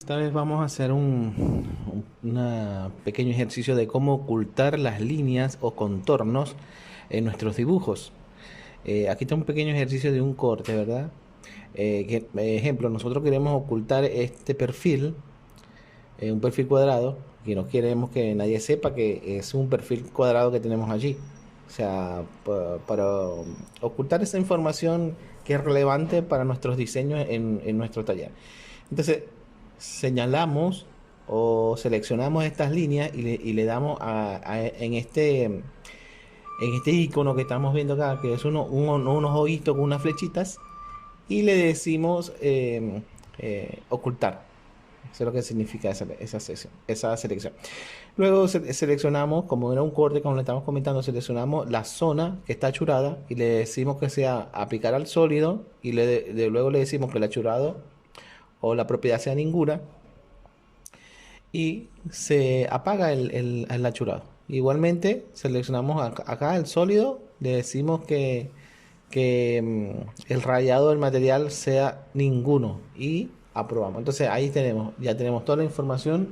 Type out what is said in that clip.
Esta vez vamos a hacer pequeño ejercicio de cómo ocultar las líneas o contornos en nuestros dibujos. Aquí está un pequeño ejercicio de un corte, ¿verdad? Ejemplo, nosotros queremos ocultar este perfil, un perfil cuadrado, y no queremos que nadie sepa que es un perfil cuadrado que tenemos allí. O sea, para ocultar esa información que es relevante para nuestros diseños en nuestro taller. Entonces, señalamos o seleccionamos estas líneas y le damos en este icono que estamos viendo acá, que es unos ojitos con unas flechitas, y le decimos ocultar. Eso es lo que significa esa selección. Luego seleccionamos, como era un corte, como le estamos comentando, seleccionamos la zona que está achurada y le decimos que sea aplicar al sólido y luego le decimos que el achurado o la propiedad sea ninguna y se apaga el achurado. Igualmente seleccionamos acá el sólido, le decimos que el rayado del material sea ninguno y aprobamos. Entonces ahí ya tenemos toda la información